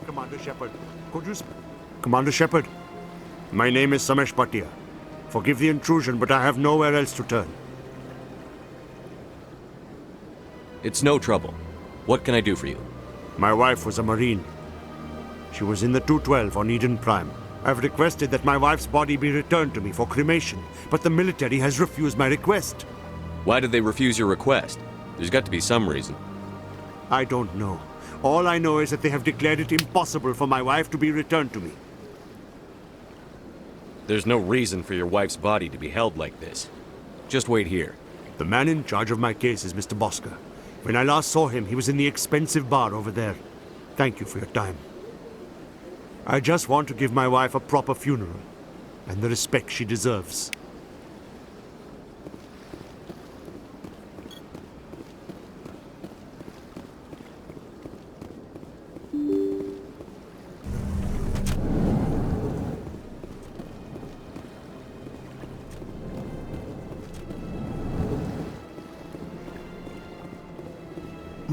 Commander Shepard, could you Commander Shepard, my name is Samesh Bhatia. Forgive the intrusion, but I have nowhere else to turn. It's no trouble. What can I do for you? My wife was a Marine. She was in the 212 on Eden Prime. I've requested that my wife's body be returned to me for cremation, but the military has refused my request. Why did they refuse your request? There's got to be some reason. I don't know. All I know is that they have declared it impossible for my wife to be returned to me. There's no reason for your wife's body to be held like this. Just wait here. The man in charge of my case is Mr. Bosca. When I last saw him, he was in the expensive bar over there. Thank you for your time. I just want to give my wife a proper funeral, and the respect she deserves.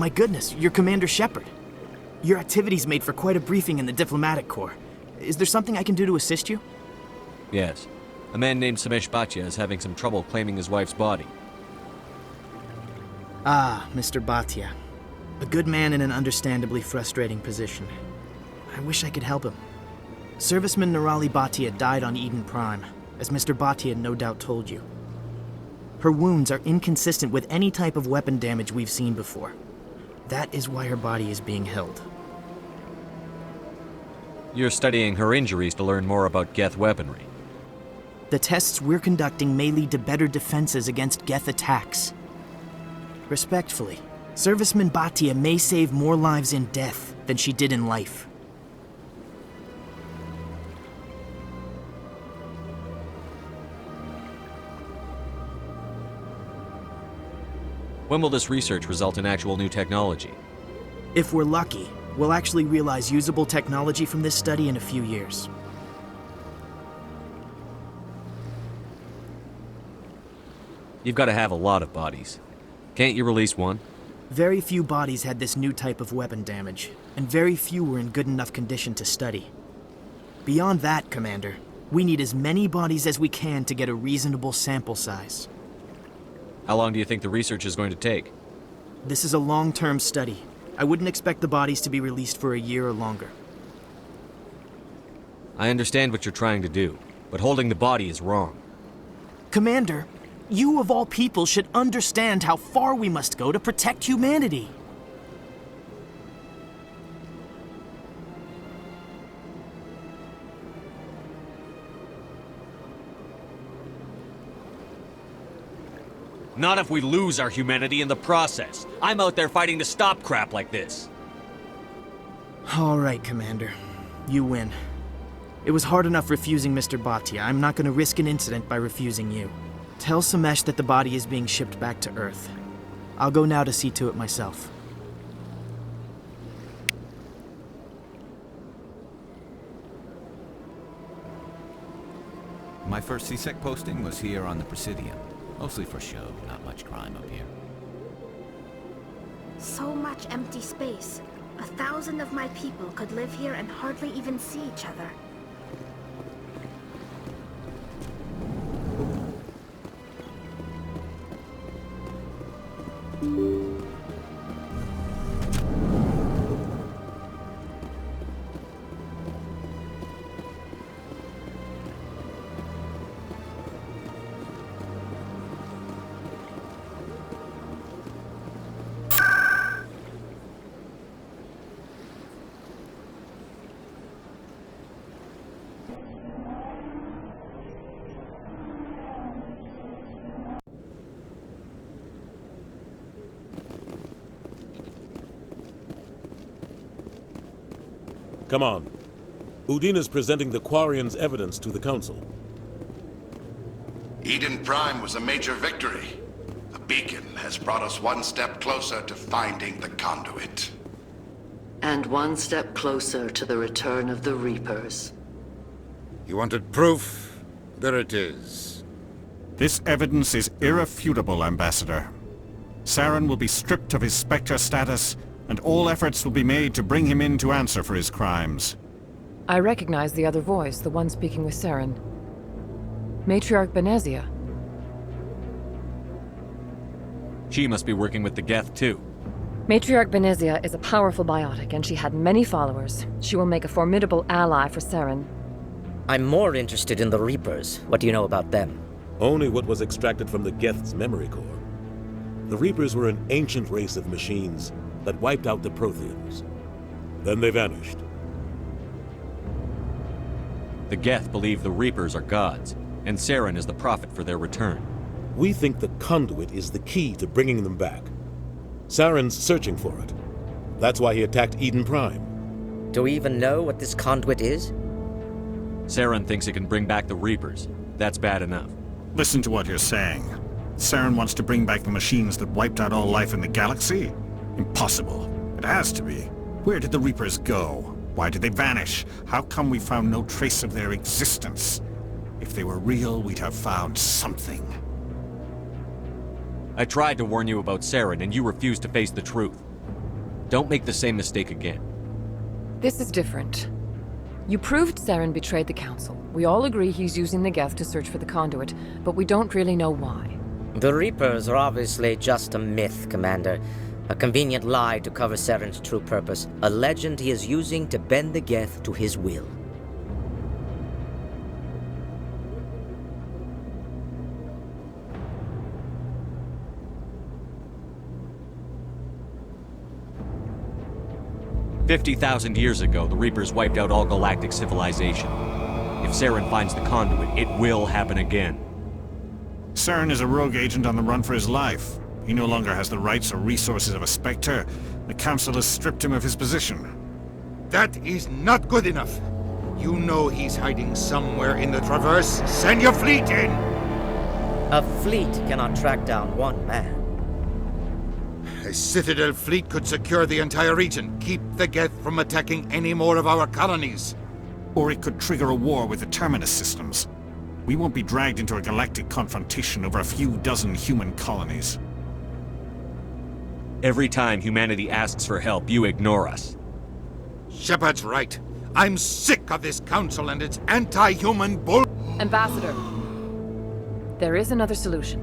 My goodness, you're Commander Shepard. Your activities made for quite a briefing in the Diplomatic Corps. Is there something I can do to assist you? Yes. A man named Samesh Bhatia is having some trouble claiming his wife's body. Ah, Mr. Bhatia. A good man in an understandably frustrating position. I wish I could help him. Serviceman Nirali Bhatia died on Eden Prime, as Mr. Bhatia no doubt told you. Her wounds are inconsistent with any type of weapon damage we've seen before. That is why her body is being held. You're studying her injuries to learn more about Geth weaponry. The tests we're conducting may lead to better defenses against Geth attacks. Respectfully, Serviceman Bhatia may save more lives in death than she did in life. When will this research result in actual new technology? If we're lucky, we'll actually realize usable technology from this study in a few years. You've got to have a lot of bodies. Can't you release one? Very few bodies had this new type of weapon damage, and very few were in good enough condition to study. Beyond that, Commander, we need as many bodies as we can to get a reasonable sample size. How long do you think the research is going to take? This is a long-term study. I wouldn't expect the bodies to be released for a year or longer. I understand what you're trying to do, but holding the body is wrong. Commander, you of all people should understand how far we must go to protect humanity. Not if we lose our humanity in the process. I'm out there fighting to stop crap like this. All right, Commander. You win. It was hard enough refusing Mr. Bhatia. I'm not going to risk an incident by refusing you. Tell Samesh that the body is being shipped back to Earth. I'll go now to see to it myself. My first CSEC posting was here on the Presidium. Mostly for show, not much crime up here. So much empty space. 1,000 of my people could live here and hardly even see each other. Come on. Udine is presenting the Quarians' evidence to the Council. Eden Prime was a major victory. The beacon has brought us one step closer to finding the conduit. And one step closer to the return of the Reapers. You wanted proof? There it is. This evidence is irrefutable, Ambassador. Saren will be stripped of his Spectre status and all efforts will be made to bring him in to answer for his crimes. I recognize the other voice, the one speaking with Saren. Matriarch Benezia. She must be working with the Geth, too. Matriarch Benezia is a powerful biotic, and she had many followers. She will make a formidable ally for Saren. I'm more interested in the Reapers. What do you know about them? Only what was extracted from the Geth's memory core. The Reapers were an ancient race of machines that wiped out the Protheans. Then they vanished. The Geth believe the Reapers are gods, and Saren is the prophet for their return. We think the conduit is the key to bringing them back. Saren's searching for it. That's why he attacked Eden Prime. Do we even know what this conduit is? Saren thinks it can bring back the Reapers. That's bad enough. Listen to what you're saying. Saren wants to bring back the machines that wiped out all life in the galaxy? Impossible. It has to be. Where did the Reapers go? Why did they vanish? How come we found no trace of their existence? If they were real, we'd have found something. I tried to warn you about Saren, and you refused to face the truth. Don't make the same mistake again. This is different. You proved Saren betrayed the Council. We all agree he's using the Geth to search for the conduit, but we don't really know why. The Reapers are obviously just a myth, Commander. A convenient lie to cover Saren's true purpose. A legend he is using to bend the Geth to his will. "50,000 years ago, the Reapers wiped out all galactic civilization. If Saren finds the conduit, it will happen again." Saren is a rogue agent on the run for his life. He no longer has the rights or resources of a Spectre. The Council has stripped him of his position. That is not good enough. You know he's hiding somewhere in the Traverse. Send your fleet in! A fleet cannot track down one man. A Citadel fleet could secure the entire region. Keep the Geth from attacking any more of our colonies. Or it could trigger a war with the Terminus systems. We won't be dragged into a galactic confrontation over a few dozen human colonies. Every time humanity asks for help, you ignore us. Shepard's right. I'm sick of this council and its anti-human bull... Ambassador, there is another solution.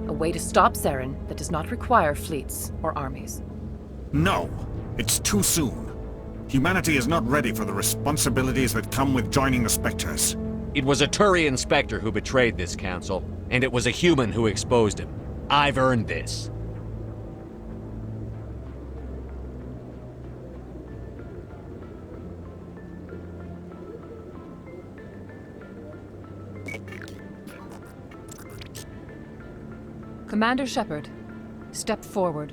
A way to stop Saren that does not require fleets or armies. No, it's too soon. Humanity is not ready for the responsibilities that come with joining the Spectres. It was a Turian Spectre who betrayed this council, and it was a human who exposed him. I've earned this. Commander Shepard, step forward.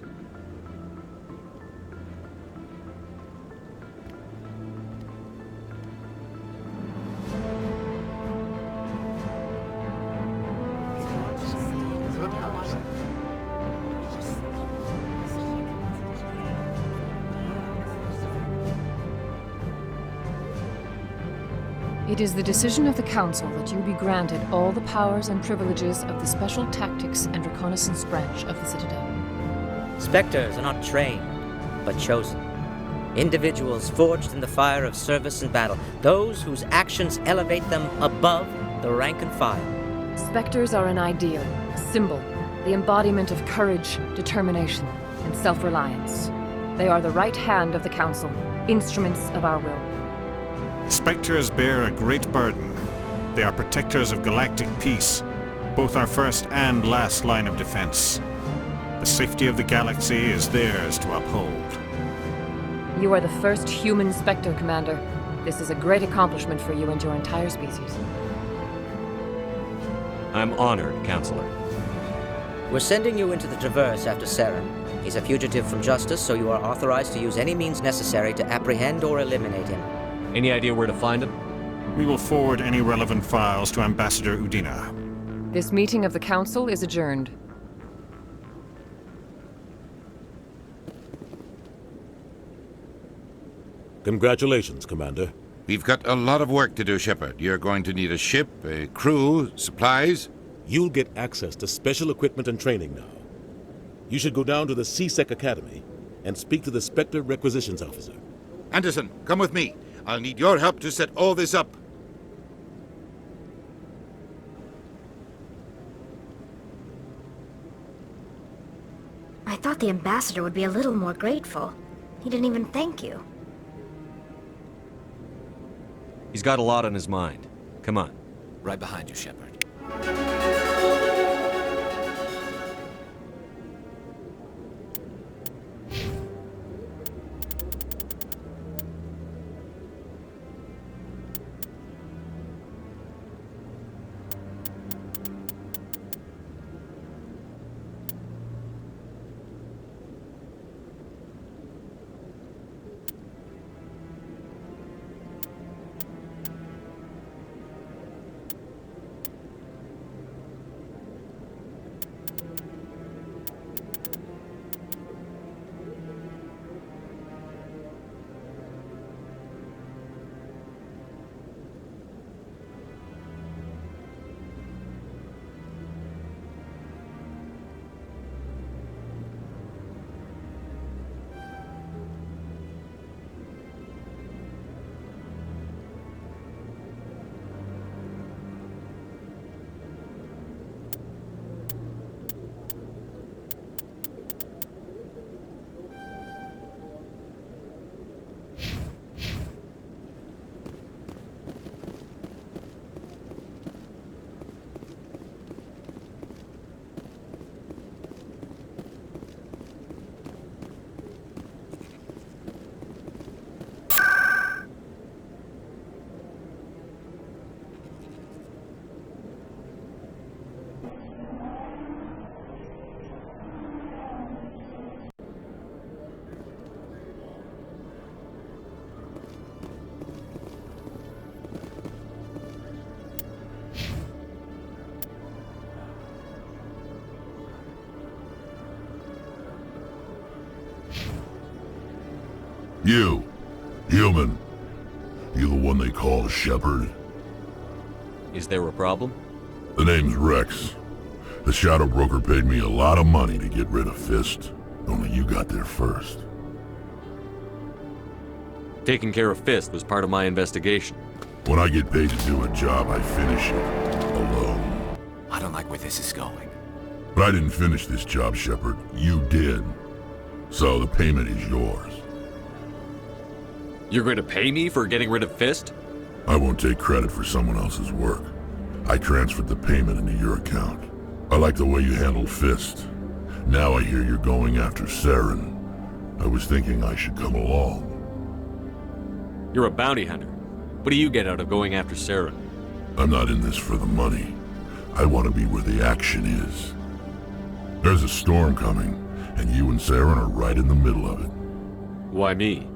It is the decision of the Council that you be granted all the powers and privileges of the Special Tactics and Reconnaissance branch of the Citadel. Spectres are not trained, but chosen. Individuals forged in the fire of service and battle. Those whose actions elevate them above the rank and file. Spectres are an ideal, a symbol, the embodiment of courage, determination, and self-reliance. They are the right hand of the Council, instruments of our will. Spectres bear a great burden. They are protectors of galactic peace, both our first and last line of defense. The safety of the galaxy is theirs to uphold. You are the first human Spectre, Commander. This is a great accomplishment for you and your entire species. I'm honored, Counselor. We're sending you into the Traverse after Saren. He's a fugitive from justice, so you are authorized to use any means necessary to apprehend or eliminate him. Any idea where to find him? We will forward any relevant files to Ambassador Udina. This meeting of the Council is adjourned. Congratulations, Commander. We've got a lot of work to do, Shepard. You're going to need a ship, a crew, supplies. You'll get access to special equipment and training now. You should go down to the CSEC Academy and speak to the Spectre Requisitions Officer. Anderson, come with me. I'll need your help to set all this up. I thought the ambassador would be a little more grateful. He didn't even thank you. He's got a lot on his mind. Come on. Right behind you, Shepard. You, human. You the one they call Shepard? Is there a problem? The name's Rex. The Shadow Broker paid me a lot of money to get rid of Fist. Only you got there first. Taking care of Fist was part of my investigation. When I get paid to do a job, I finish it. Alone. I don't like where this is going. But I didn't finish this job, Shepard. You did. So the payment is yours. You're going to pay me for getting rid of Fist? I won't take credit for someone else's work. I transferred the payment into your account. I like the way you handled Fist. Now I hear you're going after Saren. I was thinking I should come along. You're a bounty hunter. What do you get out of going after Saren? I'm not in this for the money. I want to be where the action is. There's a storm coming, and you and Saren are right in the middle of it. Why me?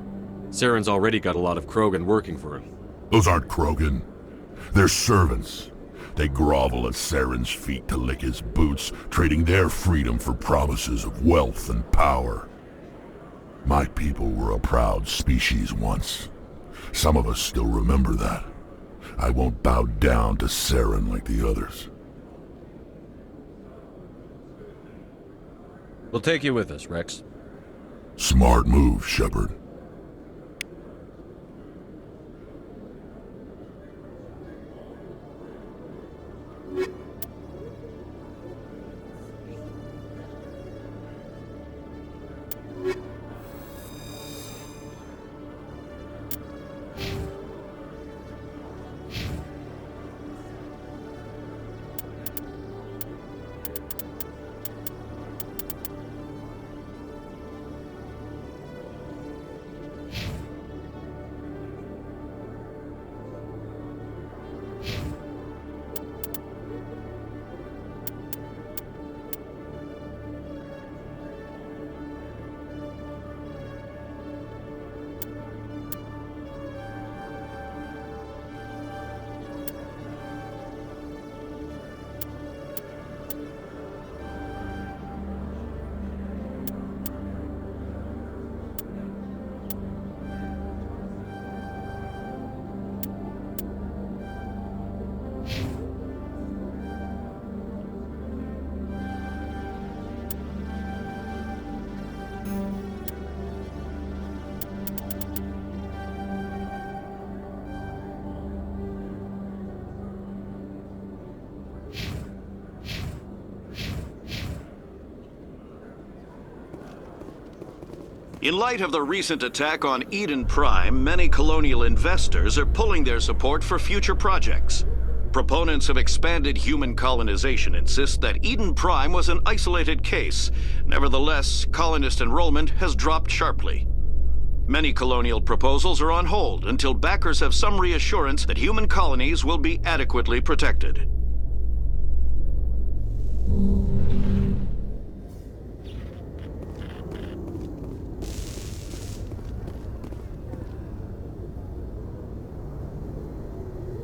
Saren's already got a lot of Krogan working for him. Those aren't Krogan. They're servants. They grovel at Saren's feet to lick his boots, trading their freedom for promises of wealth and power. My people were a proud species once. Some of us still remember that. I won't bow down to Saren like the others. We'll take you with us, Rex. Smart move, Shepard. In light of the recent attack on Eden Prime, many colonial investors are pulling their support for future projects. Proponents of expanded human colonization insist that Eden Prime was an isolated case. Nevertheless, colonist enrollment has dropped sharply. Many colonial proposals are on hold until backers have some reassurance that human colonies will be adequately protected.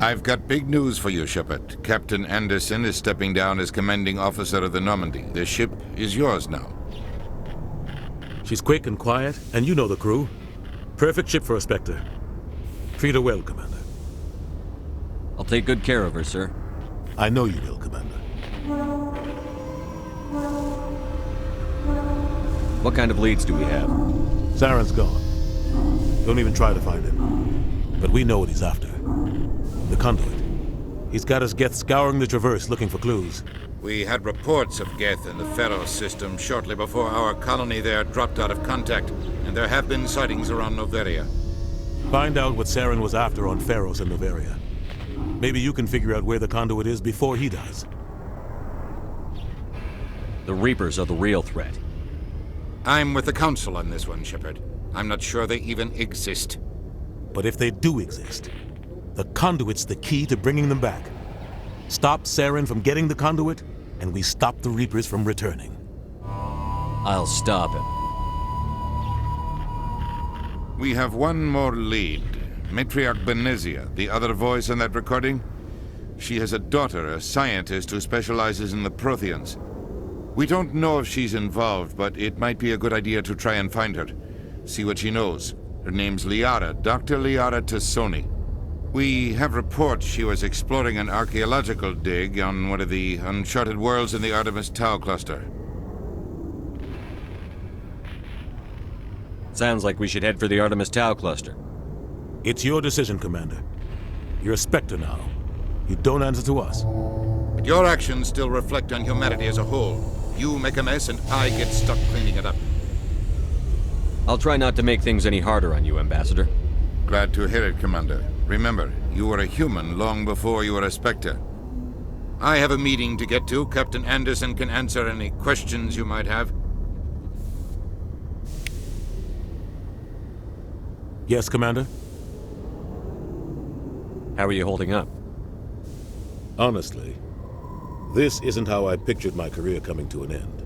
I've got big news for you, Shepard. Captain Anderson is stepping down as commanding officer of the Normandy. The ship is yours now. She's quick and quiet, and you know the crew. Perfect ship for a Spectre. Treat her well, Commander. I'll take good care of her, sir. I know you will, Commander. What kind of leads do we have? Saren's gone. Don't even try to find him. But we know what he's after. The conduit. He's got us Geth scouring the Traverse looking for clues. We had reports of Geth in the Pharos system shortly before our colony there dropped out of contact, and there have been sightings around Noveria. Find out what Saren was after on Pharos and Noveria. Maybe you can figure out where the conduit is before he does. The Reapers are the real threat. I'm with the Council on this one, Shepard. I'm not sure they even exist. But if they do exist, the conduit's the key to bringing them back. Stop Saren from getting the conduit, and we stop the Reapers from returning. I'll stop him. We have one more lead. Matriarch Benezia, the other voice in that recording. She has a daughter, a scientist who specializes in the Protheans. We don't know if she's involved, but it might be a good idea to try and find her. See what she knows. Her name's Liara, Dr. Liara Tassoni. We have reports she was exploring an archaeological dig on one of the uncharted worlds in the Artemis Tau cluster. Sounds like we should head for the Artemis Tau cluster. It's your decision, Commander. You're a Spectre now. You don't answer to us. But your actions still reflect on humanity as a whole. You make a mess and I get stuck cleaning it up. I'll try not to make things any harder on you, Ambassador. Glad to hear it, Commander. Remember, you were a human long before you were a Spectre. I have a meeting to get to. Captain Anderson can answer any questions you might have. Yes, Commander? How are you holding up? Honestly, this isn't how I pictured my career coming to an end.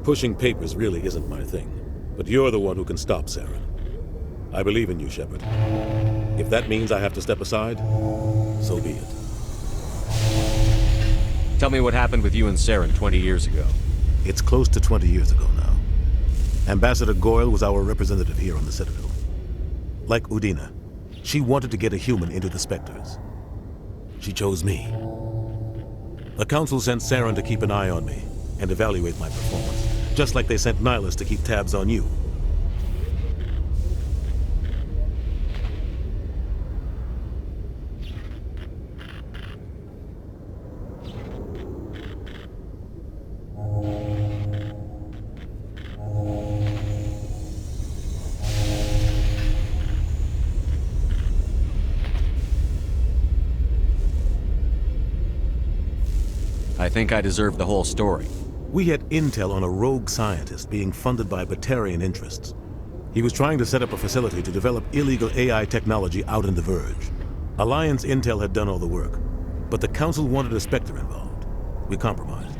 Pushing papers really isn't my thing, but you're the one who can stop Saren. I believe in you, Shepard. If that means I have to step aside, so be it. Tell me what happened with you and Saren 20 years ago. It's close to 20 years ago now. Ambassador Goyle was our representative here on the Citadel. Like Udina, she wanted to get a human into the Spectres. She chose me. The Council sent Saren to keep an eye on me and evaluate my performance, just like they sent Nihilus to keep tabs on you. I think I deserve the whole story. We had intel on a rogue scientist being funded by Batarian interests. He was trying to set up a facility to develop illegal AI technology out in the Verge. Alliance intel had done all the work, but the Council wanted a Spectre involved. We compromised.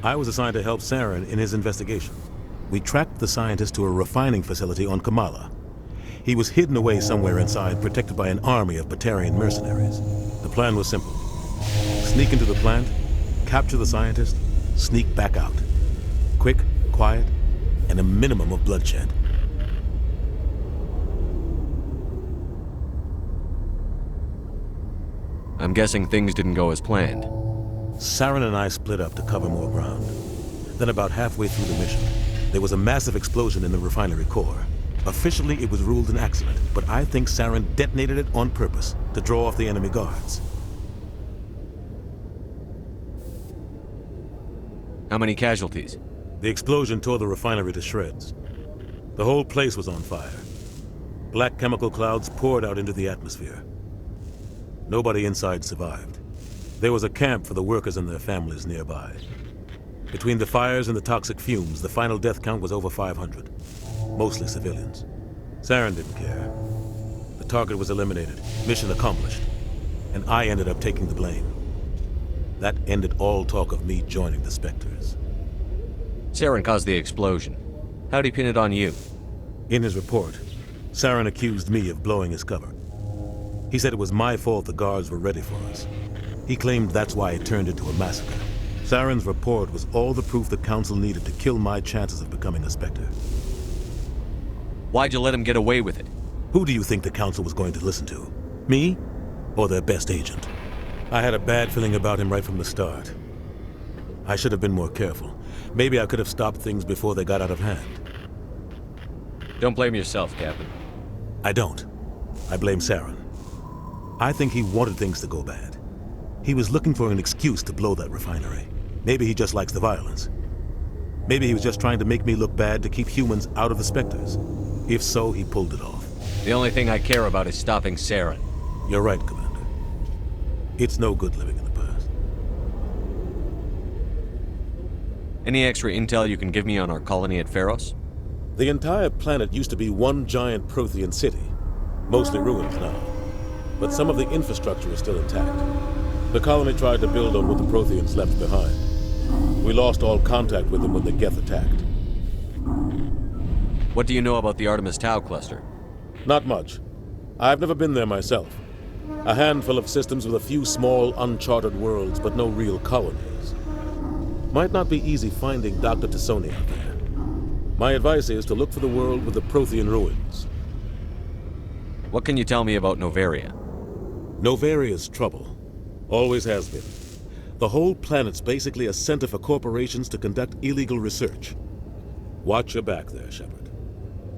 I was assigned to help Saren in his investigation. We tracked the scientist to a refining facility on Kamala. He was hidden away somewhere inside, protected by an army of Batarian mercenaries. The plan was simple. Sneak into the plant, capture the scientist, sneak back out. Quick, quiet, and a minimum of bloodshed. I'm guessing things didn't go as planned. Saren and I split up to cover more ground. Then about halfway through the mission, there was a massive explosion in the refinery core. Officially, it was ruled an accident, but I think Saren detonated it on purpose to draw off the enemy guards. How many casualties? The explosion tore the refinery to shreds. The whole place was on fire. Black chemical clouds poured out into the atmosphere. Nobody inside survived. There was a camp for the workers and their families nearby. Between the fires and the toxic fumes, the final death count was over 500. Mostly civilians. Saren didn't care. The target was eliminated, mission accomplished, and I ended up taking the blame. That ended all talk of me joining the Spectres. Saren caused the explosion. How'd he pin it on you? In his report, Saren accused me of blowing his cover. He said it was my fault the guards were ready for us. He claimed that's why it turned into a massacre. Saren's report was all the proof the Council needed to kill my chances of becoming a Spectre. Why'd you let him get away with it? Who do you think the Council was going to listen to? Me? Or their best agent? I had a bad feeling about him right from the start. I should have been more careful. Maybe I could have stopped things before they got out of hand. Don't blame yourself, Captain. I don't. I blame Saren. I think he wanted things to go bad. He was looking for an excuse to blow that refinery. Maybe he just likes the violence. Maybe he was just trying to make me look bad to keep humans out of the Spectres. If so, he pulled it off. The only thing I care about is stopping Saren. You're right, Commander. It's no good living in the past. Any extra intel you can give me on our colony at Pharos? The entire planet used to be one giant Prothean city. Mostly ruins now. But some of the infrastructure is still intact. The colony tried to build on what the Protheans left behind. We lost all contact with them when the Geth attacked. What do you know about the Artemis Tau cluster? Not much. I've never been there myself. A handful of systems with a few small, uncharted worlds, but no real colonies. Might not be easy finding Dr. Tassoni out there. My advice is to look for the world with the Prothean ruins. What can you tell me about Novaria? Novaria's trouble. Always has been. The whole planet's basically a center for corporations to conduct illegal research. Watch your back there, Shepard.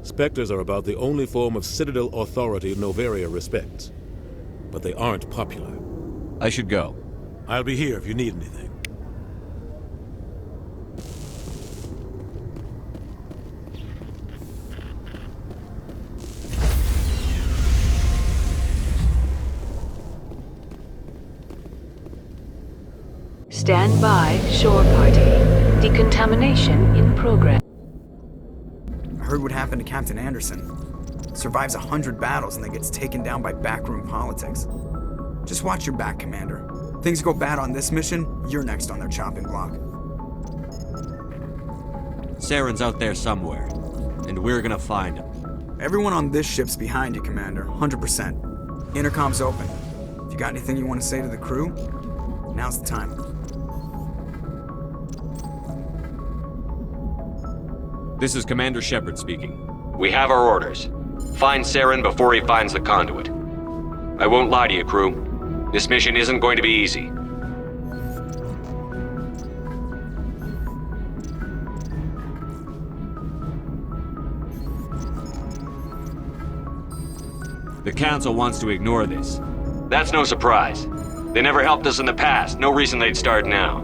Spectres are about the only form of Citadel authority Novaria respects. But they aren't popular. I should go. I'll be here if you need anything. Stand by, shore party. Decontamination in progress. I heard what happened to Captain Anderson. Survives 100 battles and then gets taken down by backroom politics. Just watch your back, Commander. Things go bad on this mission, you're next on their chopping block. Saren's out there somewhere, and we're gonna find him. Everyone on this ship's behind you, Commander. 100%. Intercom's open. If you got anything you want to say to the crew, now's the time. This is Commander Shepard speaking. We have our orders. Find Saren before he finds the conduit. I won't lie to you, crew. This mission isn't going to be easy. The Council wants to ignore this. That's no surprise. They never helped us in the past. No reason they'd start now.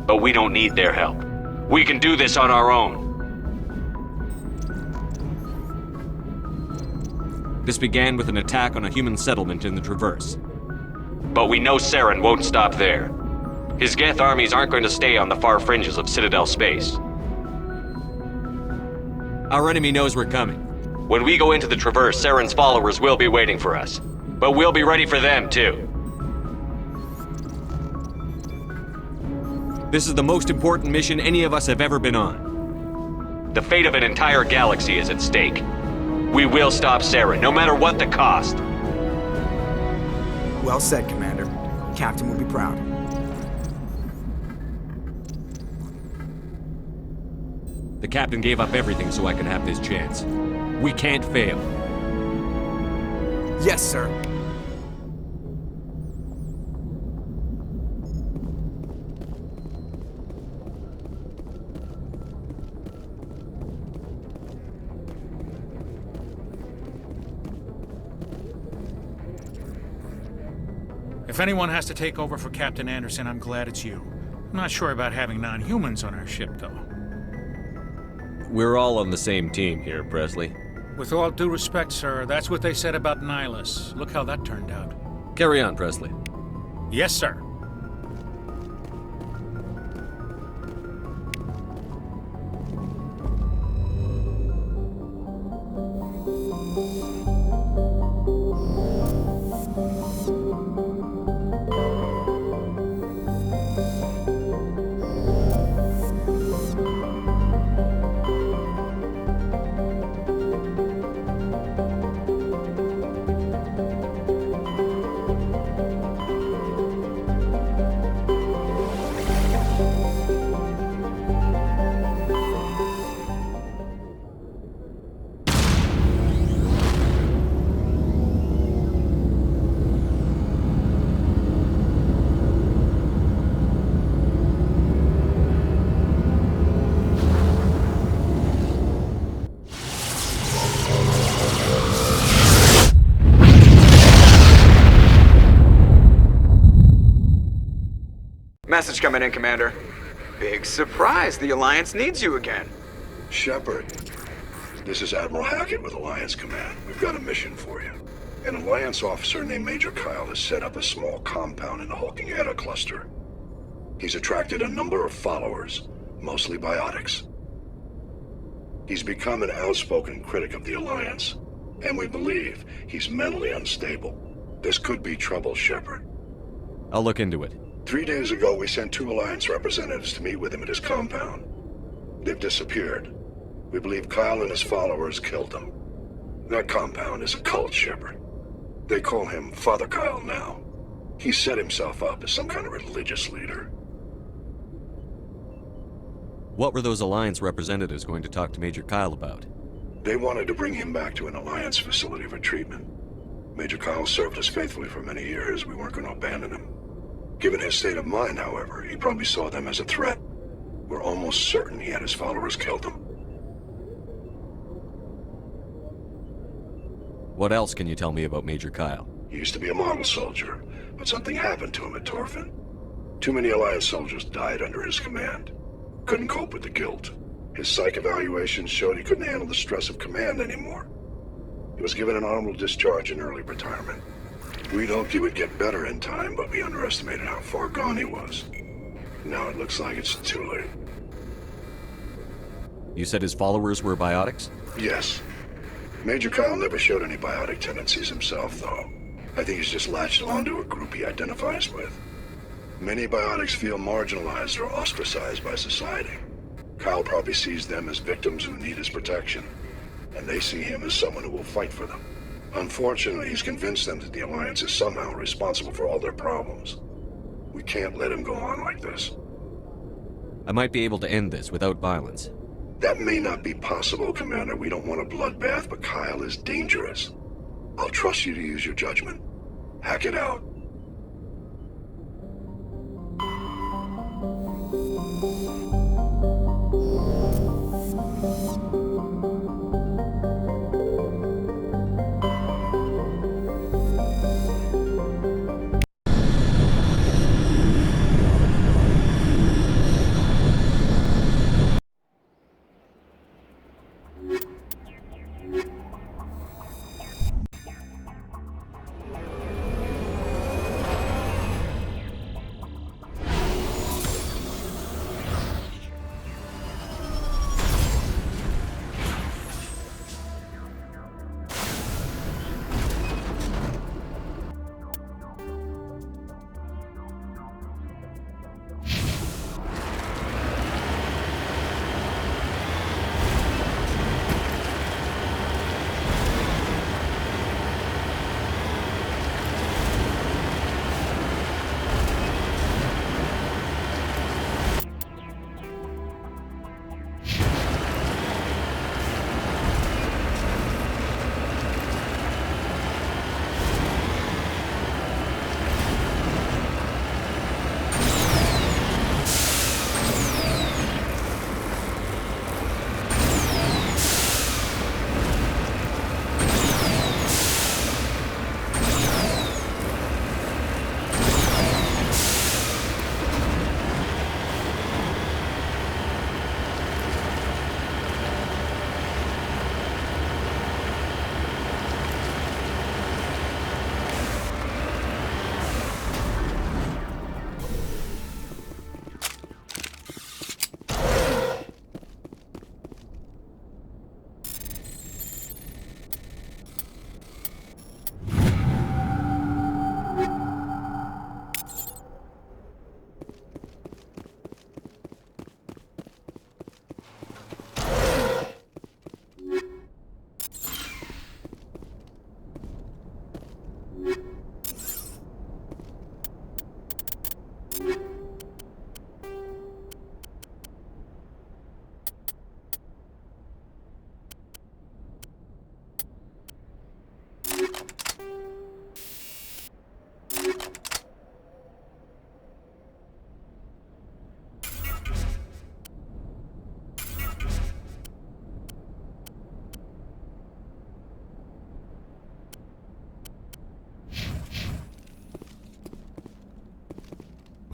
But we don't need their help. We can do this on our own. This began with an attack on a human settlement in the Traverse. But we know Saren won't stop there. His Geth armies aren't going to stay on the far fringes of Citadel space. Our enemy knows we're coming. When we go into the Traverse, Saren's followers will be waiting for us. But we'll be ready for them, too. This is the most important mission any of us have ever been on. The fate of an entire galaxy is at stake. We will stop Saren, no matter what the cost. Well said, Commander. Captain will be proud. The Captain gave up everything so I could have this chance. We can't fail. Yes, sir. If anyone has to take over for Captain Anderson, I'm glad it's you. I'm not sure about having non-humans on our ship, though. We're all on the same team here, Presley. With all due respect, sir, that's what they said about Nihilus. Look how that turned out. Carry on, Presley. Yes, sir. Message coming in, Commander. Big surprise, the Alliance needs you again. Shepard, this is Admiral Hackett with Alliance Command. We've got a mission for you. An Alliance officer named Major Kyle has set up a small compound in the Hulking Eta cluster. He's attracted a number of followers, mostly biotics. He's become an outspoken critic of the Alliance, and we believe he's mentally unstable. This could be trouble, Shepard. I'll look into it. 3 days ago, we sent 2 Alliance representatives to meet with him at his compound. They've disappeared. We believe Kyle and his followers killed them. That compound is a cult, Shepard. They call him Father Kyle now. He set himself up as some kind of religious leader. What were those Alliance representatives going to talk to Major Kyle about? They wanted to bring him back to an Alliance facility for treatment. Major Kyle served us faithfully for many years. We weren't going to abandon him. Given his state of mind, however, he probably saw them as a threat. We're almost certain he had his followers killed him. What else can you tell me about Major Kyle? He used to be a model soldier, but something happened to him at Torfin. Too many Alliance soldiers died under his command. Couldn't cope with the guilt. His psych evaluations showed he couldn't handle the stress of command anymore. He was given an honorable discharge in early retirement. We'd hoped he would get better in time, but we underestimated how far gone he was. Now it looks like it's too late. You said his followers were biotics? Yes. Major Kyle never showed any biotic tendencies himself, though. I think he's just latched onto a group he identifies with. Many biotics feel marginalized or ostracized by society. Kyle probably sees them as victims who need his protection, and they see him as someone who will fight for them. Unfortunately, he's convinced them that the Alliance is somehow responsible for all their problems. We can't let him go on like this. I might be able to end this without violence. That may not be possible, Commander. We don't want a bloodbath, but Kyle is dangerous. I'll trust you to use your judgment. Hack it out.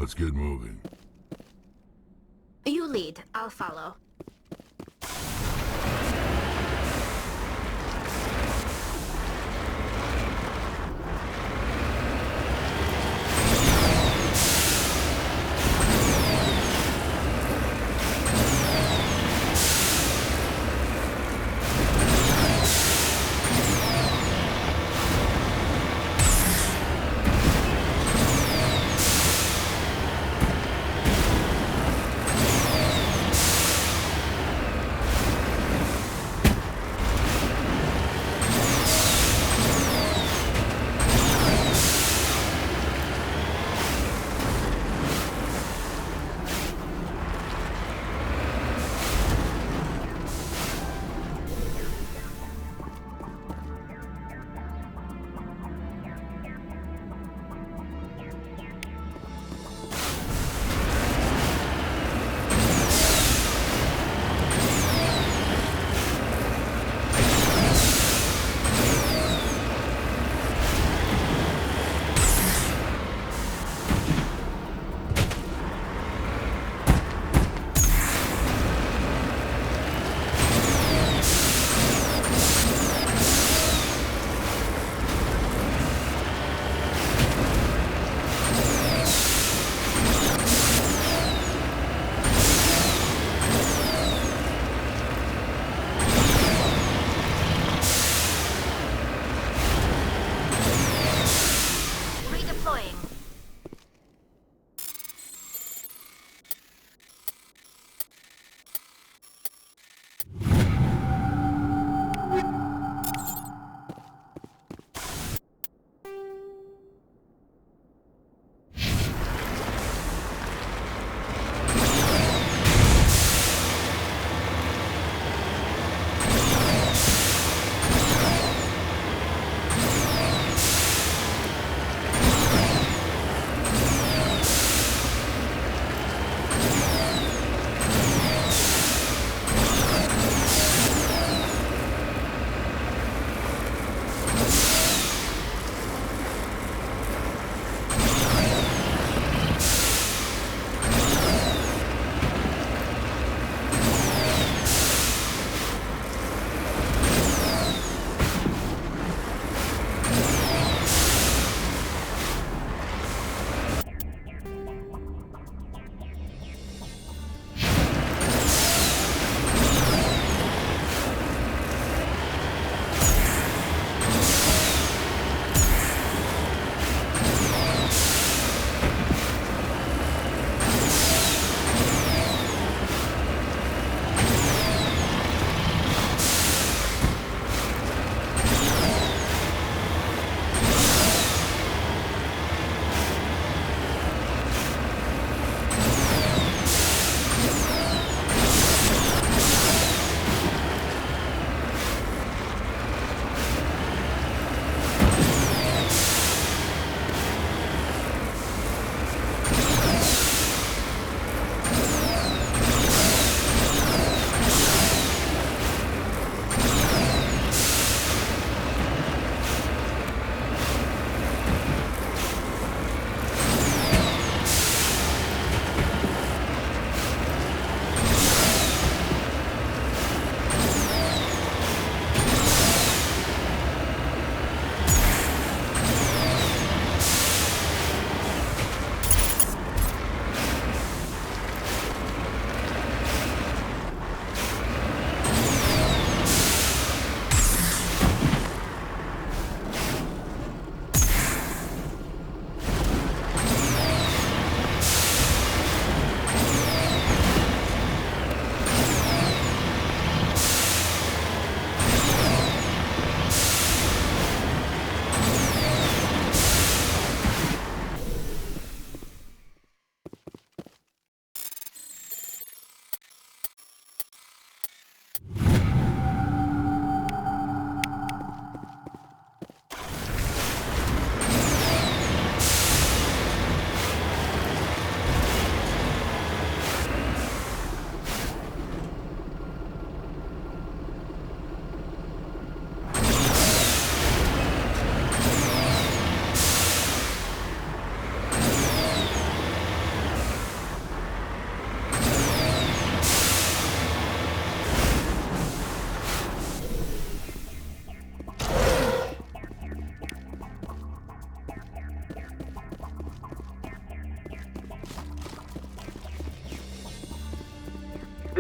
Let's get moving. You lead. I'll follow.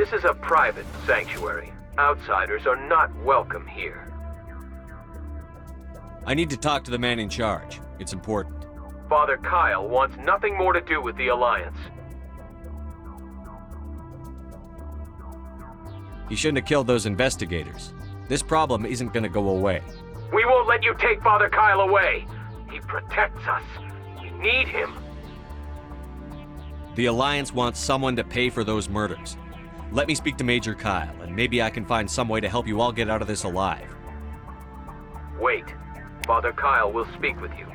This is a private sanctuary. Outsiders are not welcome here. I need to talk to the man in charge. It's important. Father Kyle wants nothing more to do with the Alliance. He shouldn't have killed those investigators. This problem isn't gonna go away. We won't let you take Father Kyle away. He protects us. We need him. The Alliance wants someone to pay for those murders. Let me speak to Major Kyle, and maybe I can find some way to help you all get out of this alive. Wait. Father Kyle will speak with you.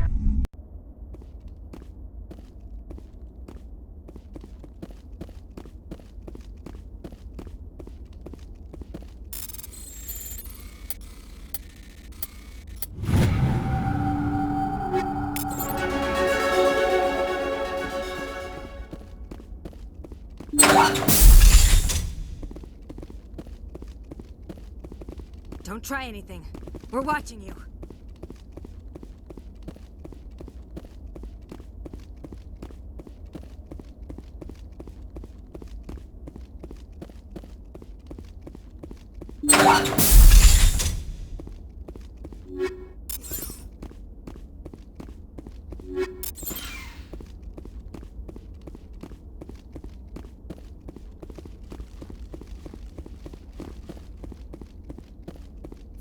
Don't try anything. We're watching you.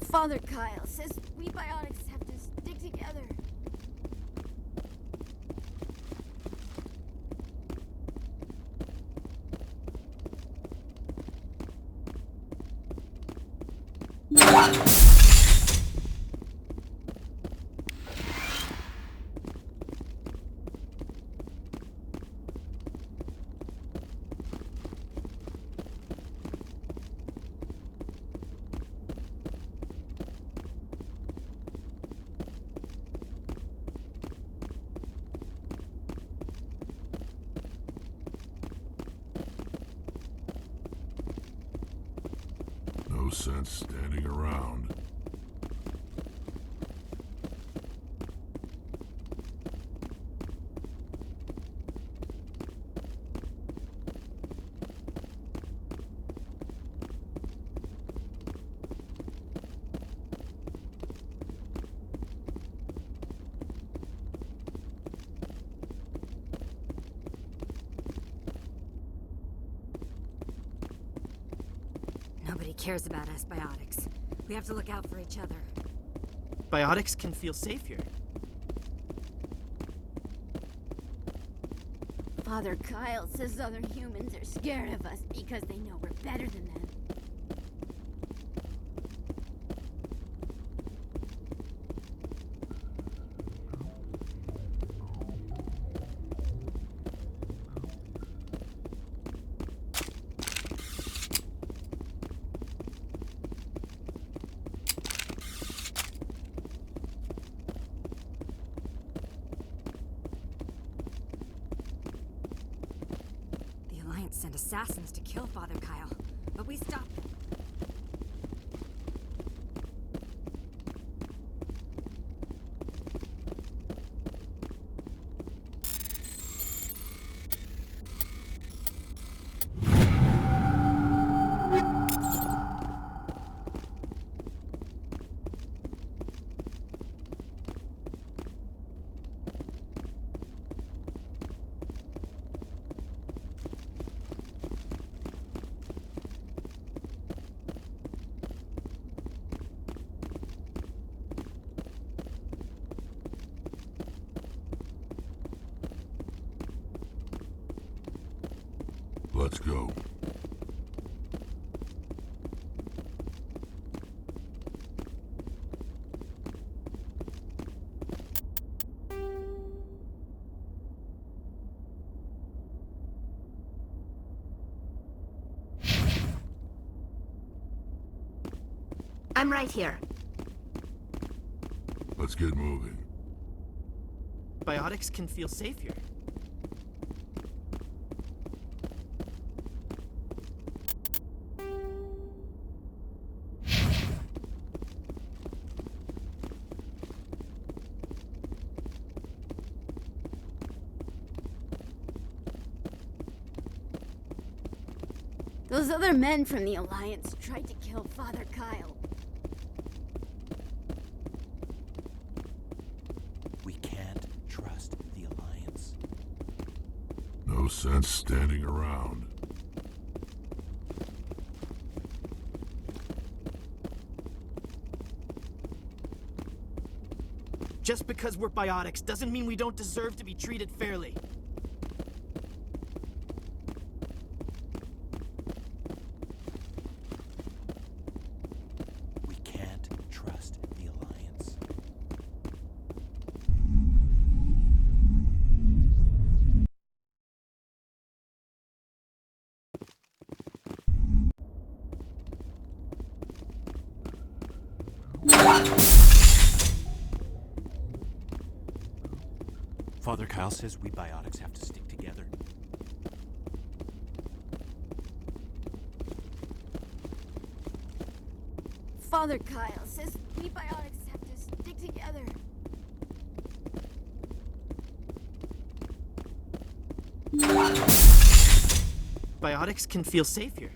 Father Kyle says we biotics have to stick together. No sense standing around. Nobody cares about us biotics. We have to look out for each other. Biotics can feel safe here. Father Kyle says other humans are scared of us because they know we're better than them. Sent assassins to kill Father Kyle, but we stopped them. Let's go. I'm right here. Let's get moving. Biotics can feel safe here. Those other men from the Alliance tried to kill Father Kyle. We can't trust the Alliance. No sense standing around. Just because we're biotics doesn't mean we don't deserve to be treated fairly. We can't trust the Alliance. Father Kyle says we biotics have to stick together. Father Kyle says we biotics have to stick together. Biotics can feel safe here.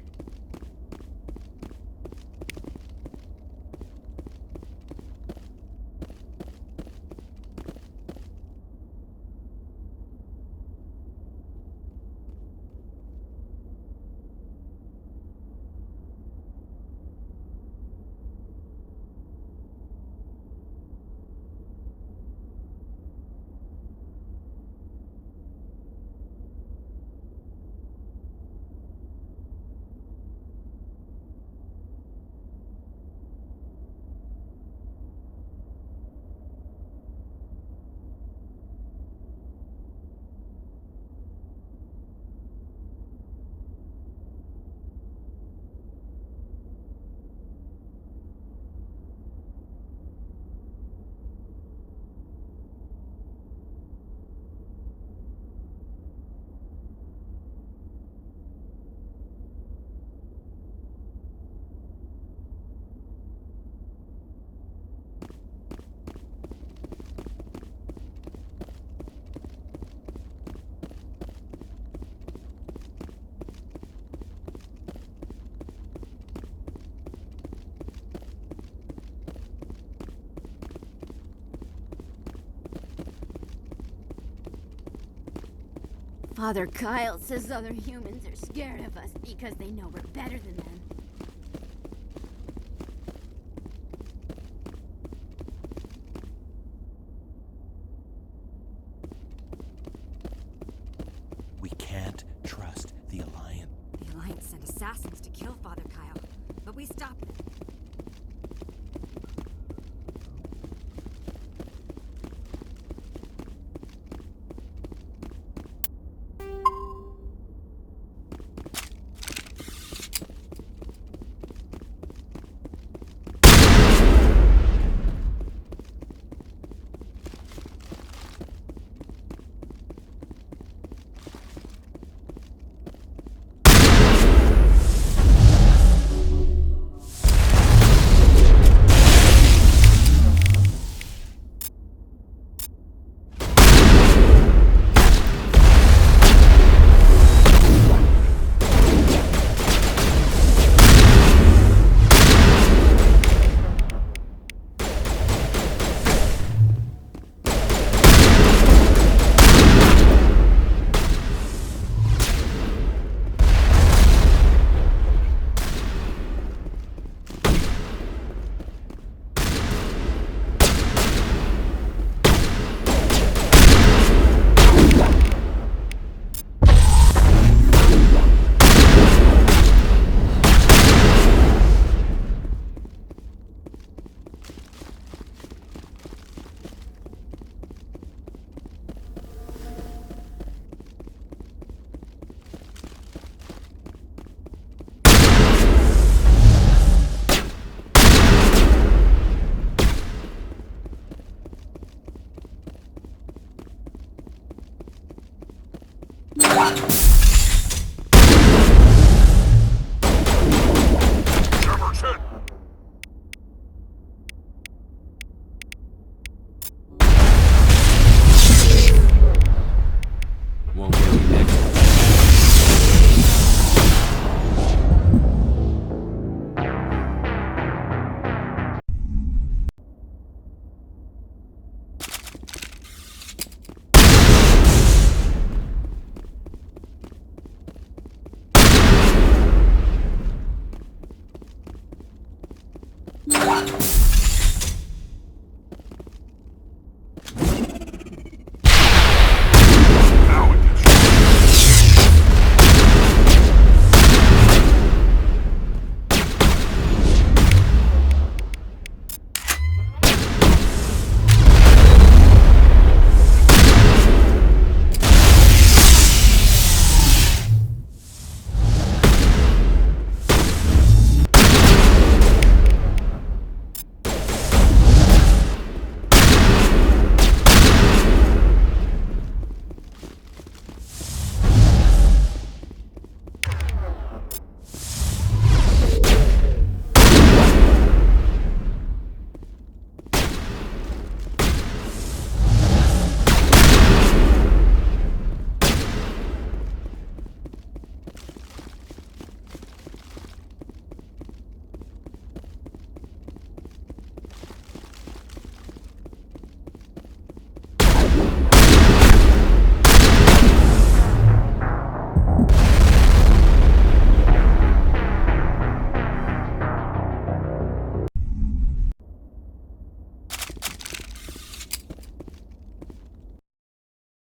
Father Kyle says other humans are scared of us because they know we're better than them. We can't trust the Alliance. The Alliance sent assassins to kill Father Kyle, but we stopped them.